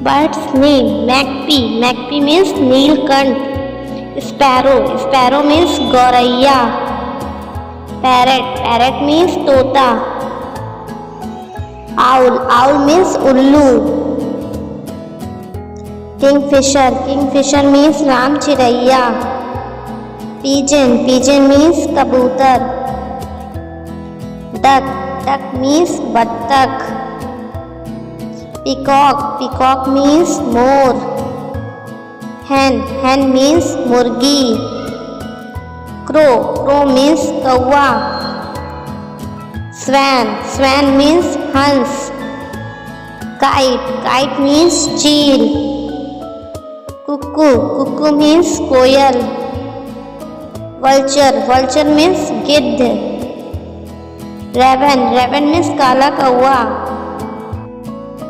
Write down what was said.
Bird's name magpie. Magpie means neelkant. Sparrow. Sparrow means goraiya. Parrot. Parrot means tota. Owl. Owl means ullu. Kingfisher. Kingfisher means ram chiraiya. Pigeon. Pigeon means kabutar. Duck. Duck means battak. Peacock. Peacock means more. Hen. Hen means murgi. Crow. Crow means kawa. Swan. Swan means hans. Kite. Kite means cheel. Cuckoo. Cuckoo means koyal. Vulture. Vulture means gidd. Raven. Raven means kala kawa.